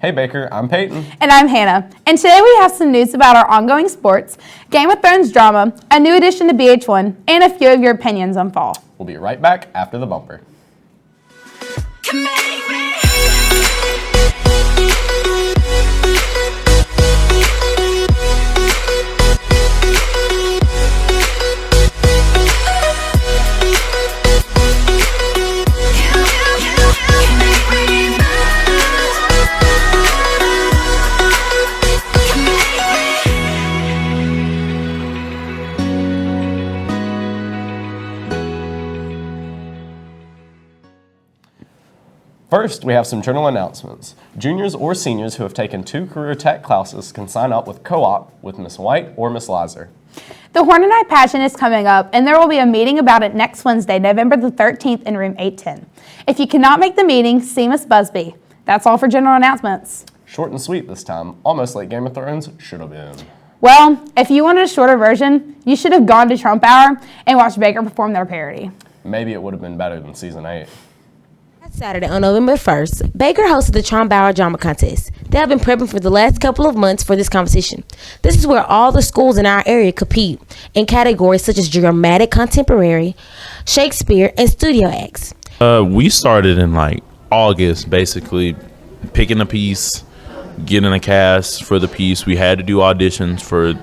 Hey Baker, I'm Peyton. And I'm Hannah. And today we have some news about our ongoing sports, Game of Thrones drama, a new addition to BH1, and a few of your opinions on fall. We'll be right back after the bumper. First, we have some journal announcements. Juniors or seniors who have taken 2 career tech classes can sign up with co-op with Miss White or Miss Lizer. The Hornet Night Pageant is coming up, and there will be a meeting about it next Wednesday, November the 13th in room 810. If you cannot make the meeting, see Miss Busby. That's all for general announcements. Short and sweet this time, almost like Game of Thrones should have been. Well, if you wanted a shorter version, you should have gone to Traumbauer and watched Baker perform their parody. Maybe it would have been better than season 8. Saturday on November 1st, Baker hosted the Traumbauer Drama Contest. They have been prepping for the last couple of months for this competition. This is where all the schools in our area compete in categories such as dramatic contemporary, Shakespeare, and studio acts. We started in August, basically picking a piece, getting a cast for the piece. We had to do auditions for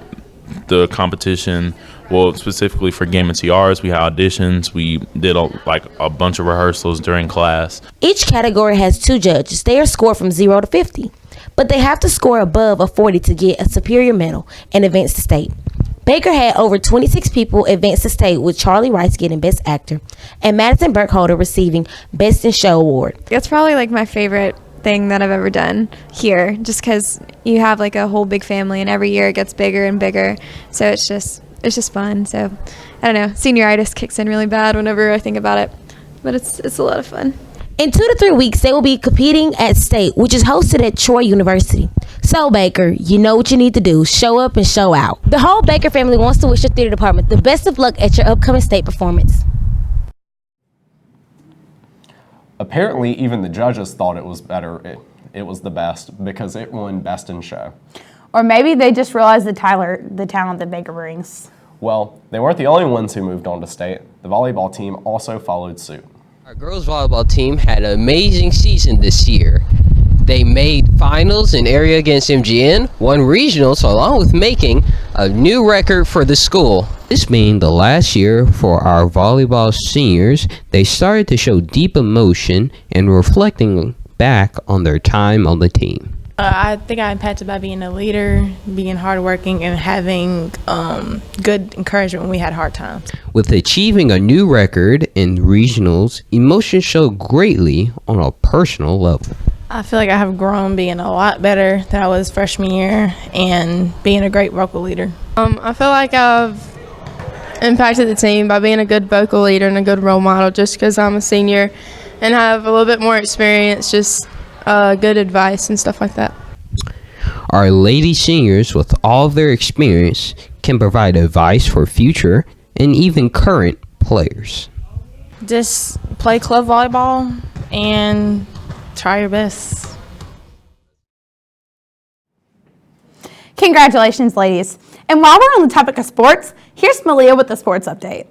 the competition. Well, specifically for Game of TRs, we had auditions. We did a bunch of rehearsals during class. Each category has 2 judges. They are scored from 0 to 50, but they have to score above a 40 to get a superior medal and advance to state. Baker had over 26 people advance to state, with Charlie Rice getting Best Actor and Madison Burkholder receiving Best in Show Award. That's probably my favorite thing that I've ever done here, just because you have a whole big family, and every year it gets bigger and bigger, so it's just fun. So I don't know, senioritis kicks in really bad whenever I think about it, but it's a lot of fun. In 2 to 3 weeks, they will be competing at state, which is hosted at Troy University. So Baker, you know what you need to do. Show up and show out. The whole Baker family wants to wish your theater department the best of luck at your upcoming state performance. Apparently, even the judges thought it was better. It was the best because it won Best in Show. Or maybe they just realized the talent that Baker brings. Well, they weren't the only ones who moved on to state. The volleyball team also followed suit. Our girls volleyball team had an amazing season this year. They made finals in area against MGN, won regionals, along with making a new record for the school. This being the last year for our volleyball seniors, they started to show deep emotion and reflecting back on their time on the team. I think I impacted by being a leader, being hardworking, and having good encouragement when we had hard times. With achieving a new record in regionals, emotions showed greatly on a personal level. I feel like I have grown being a lot better than I was freshman year and being a great vocal leader. I feel like I've impacted the team by being a good vocal leader and a good role model, just because I'm a senior and have a little bit more experience, just good advice and stuff like that. Our lady seniors, with all of their experience, can provide advice for future and even current players. Just play club volleyball and try your best. Congratulations, ladies. And while we're on the topic of sports, here's Malia with the sports update.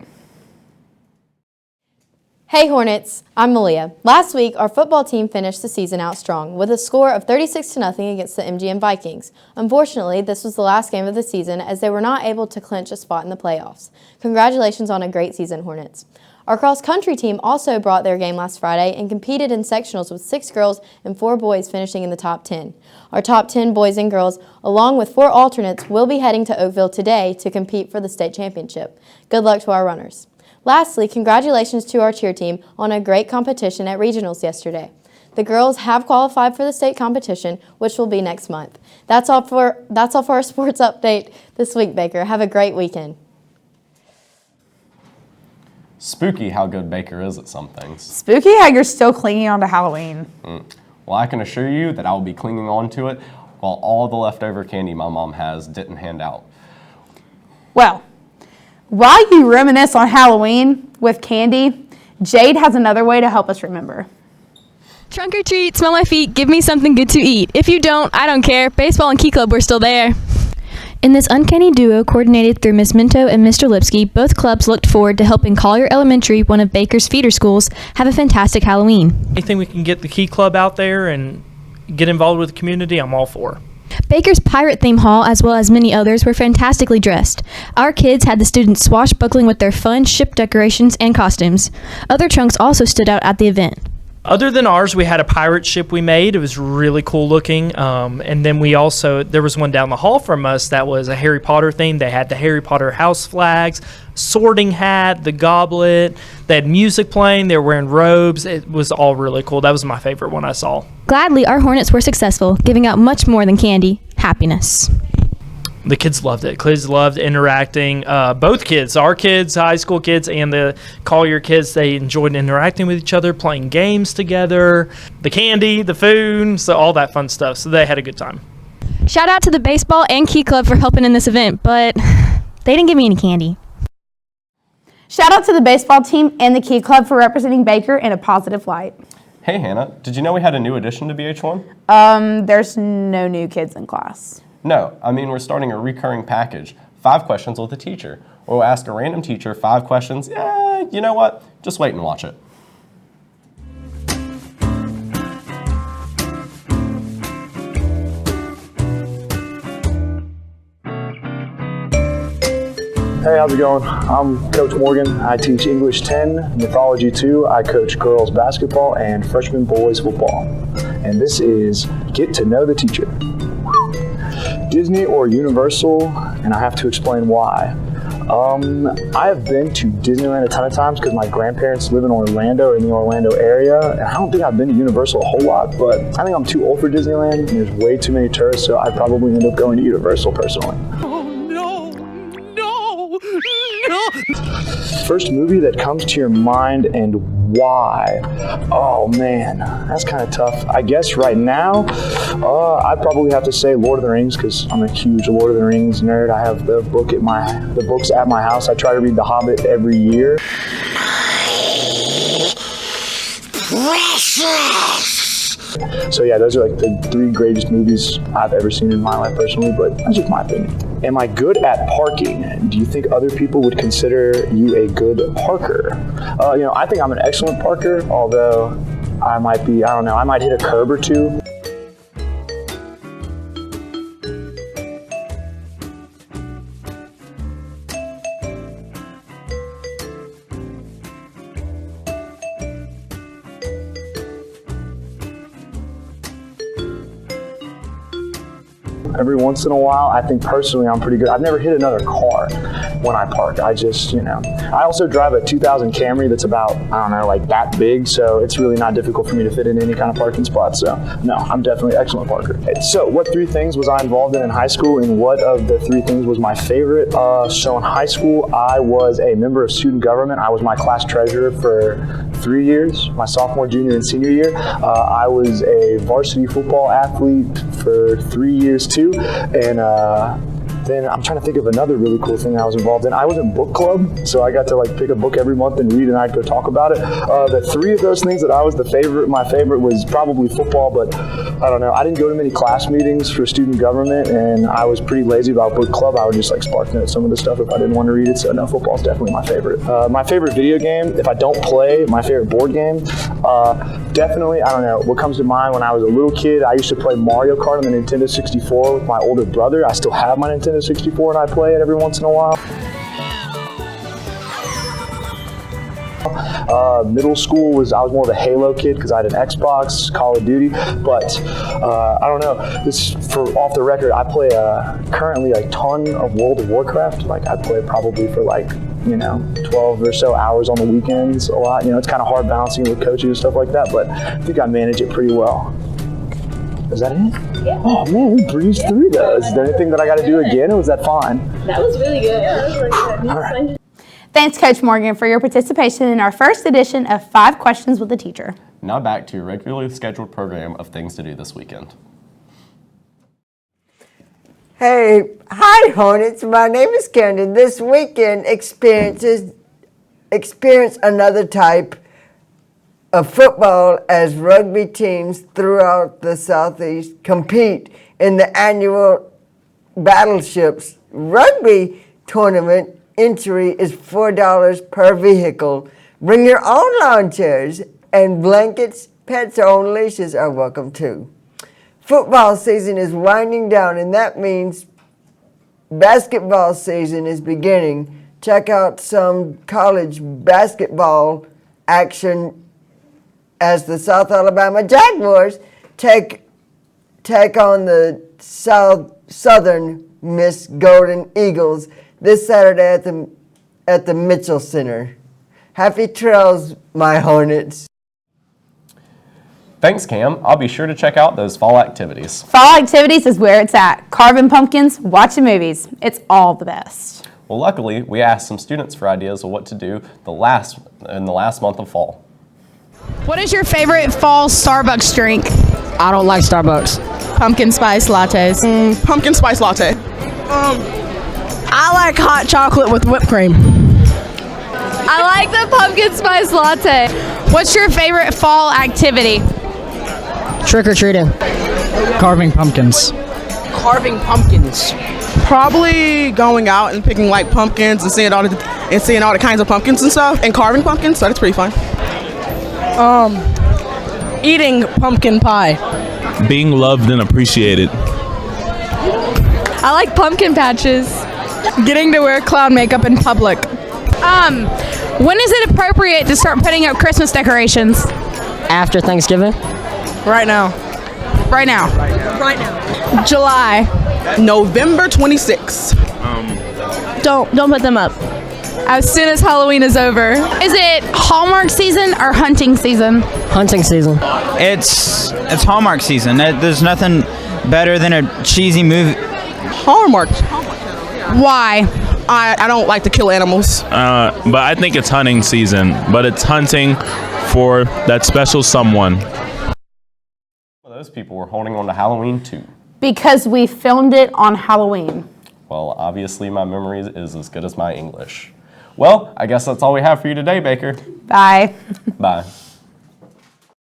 Hey Hornets, I'm Malia. Last week, our football team finished the season out strong with a score of 36-0 against the MGM Vikings. Unfortunately, this was the last game of the season as they were not able to clinch a spot in the playoffs. Congratulations on a great season, Hornets. Our cross-country team also brought their game last Friday and competed in sectionals with 6 girls and 4 boys finishing in the top 10. Our top 10 boys and girls, along with 4 alternates, will be heading to Oakville today to compete for the state championship. Good luck to our runners. Lastly, congratulations to our cheer team on a great competition at regionals yesterday. The girls have qualified for the state competition, which will be next month. That's all for our sports update this week, Baker. Have a great weekend. Spooky how good Baker is at some things. Spooky how you're still clinging on to Halloween. Well, I can assure you that I will be clinging on to it while all the leftover candy my mom has didn't hand out. Well, while you reminisce on Halloween with candy, Jade has another way to help us remember. Trunk or treat, smell my feet, give me something good to eat. If you don't, I don't care. Baseball and Key Club were still there. In this uncanny duo coordinated through Ms. Minto and Mr. Lipsky, both clubs looked forward to helping Collier Elementary, one of Baker's feeder schools, have a fantastic Halloween. Anything we can get the Key Club out there and get involved with the community, I'm all for. Baker's pirate theme hall, as well as many others, were fantastically dressed. Our kids had the students swashbuckling with their fun ship decorations and costumes. Other trunks also stood out at the event. Other than ours, we had a pirate ship we made. It was really cool looking. And then there was one down the hall from us that was a Harry Potter theme. They had the Harry Potter house flags, sorting hat, the goblet. They had music playing. They were wearing robes. It was all really cool. That was my favorite one I saw. Gladly, our Hornets were successful, giving out much more than candy, happiness. The kids loved it. Kids loved interacting. Both kids, our kids, high school kids, and the Collier kids, they enjoyed interacting with each other, playing games together, the candy, the food, so all that fun stuff. So they had a good time. Shout out to the baseball and Key Club for helping in this event, but they didn't give me any candy. Shout out to the baseball team and the Key Club for representing Baker in a positive light. Hey Hannah, did you know we had a new addition to BH1? There's no new kids in class. No, I mean we're starting a recurring package, 5 questions with a teacher. Or we'll ask a random teacher 5 questions. Yeah, you know what? Just wait and watch it. Hey, how's it going? I'm Coach Morgan. I teach English 10, Mythology 2. I coach girls basketball and freshman boys football. And this is Get to Know the Teacher. Disney or Universal, and I have to explain why. I have been to Disneyland a ton of times because my grandparents live in Orlando or in the Orlando area, and I don't think I've been to Universal a whole lot, but I think I'm too old for Disneyland, and there's way too many tourists, so I'd probably end up going to Universal personally. First movie that comes to your mind and why? Oh man, that's kind of tough. I guess right now, I'd probably have to say Lord of the Rings because I'm a huge Lord of the Rings nerd. I have the books at my house. I try to read The Hobbit every year. Precious! So yeah, those are like the 3 greatest movies I've ever seen in my life personally, but that's just my opinion. Am I good at parking? Do you think other people would consider you a good parker? I think I'm an excellent parker, although I might hit a curb or 2. Every once in a while, I think personally I'm pretty good. I've never hit another car when I park. I just, I also drive a 2000 Camry that's about, like that big, so it's really not difficult for me to fit in any kind of parking spot. So no, I'm definitely an excellent parker. So what 3 things was I involved in high school, and what of the 3 things was my favorite? So in high school, I was a member of student government. I was my class treasurer for 3 years, my sophomore, junior, and senior year. I was a varsity football athlete for 3 years too, and then I'm trying to think of another really cool thing I was involved in. I was in book club, so I got to pick a book every month and read, and I'd go talk about it. The 3 of those things that I was my favorite was probably football, but I don't know. I didn't go to many class meetings for student government, and I was pretty lazy about book club. I would just spark note some of the stuff if I didn't want to read it. So no, football's definitely my favorite. My favorite video game, if I don't play, my favorite board game, definitely, I don't know, what comes to mind when I was a little kid, I used to play Mario Kart on the Nintendo 64 with my older brother. I still have my Nintendo 64 and I play it every once in a while. Middle school I was more of a Halo kid because I had an Xbox, Call of Duty, but I don't know, this for off the record, I play currently a ton of World of Warcraft. I play probably for 12 or so hours on the weekends a lot. It's kind of hard balancing with coaching and stuff like that, but I think I manage it pretty well. Is that it? Yeah. Oh man, we breezed through those. Is there anything that I got to do again, or was that fine? That was really good. Yeah, that was really good. All right. Thanks, Coach Morgan, for your participation in our first edition of 5 Questions with a Teacher. Now back to your regularly scheduled program of things to do this weekend. Hey, hi Hornets, my name is Karen. This weekend experience another type of football as rugby teams throughout the Southeast compete in the annual Battleships Rugby Tournament. Entry is $4 per vehicle. Bring your own lawn chairs and blankets. Pets on leashes are welcome too. Football season is winding down, and that means basketball season is beginning. Check out some college basketball action as the South Alabama Jaguars take on the Southern Miss Golden Eagles this Saturday at the Mitchell Center. Happy trails, my Hornets. Thanks, Cam. I'll be sure to check out those fall activities. Fall activities is where it's at. Carving pumpkins, watching movies. It's all the best. Well, luckily, we asked some students for ideas of what to do in the last month of fall. What is your favorite fall Starbucks drink? I don't like Starbucks. Pumpkin spice lattes. Pumpkin spice latte. I like hot chocolate with whipped cream. I like the pumpkin spice latte. What's your favorite fall activity? Trick or treating. Carving pumpkins. Carving pumpkins. Probably going out and picking like pumpkins and seeing all the kinds of pumpkins and stuff and carving pumpkins. So that's pretty fun. Eating pumpkin pie. Being loved and appreciated. I like pumpkin patches. Getting to wear clown makeup in public. When is it appropriate to start putting up Christmas decorations? After Thanksgiving. Right now. Right now. Right now. July. November 26th. Don't put them up. As soon as Halloween is over. Is it Hallmark season or hunting season? Hunting season. It's Hallmark season. There's nothing better than a cheesy movie. Hallmark. Why? I don't like to kill animals. But I think it's hunting season. But it's hunting for that special someone. Those people were holding on to Halloween too. Because we filmed it on Halloween. Well, obviously my memory is as good as my English. Well, I guess that's all we have for you today, Baker. Bye. Bye.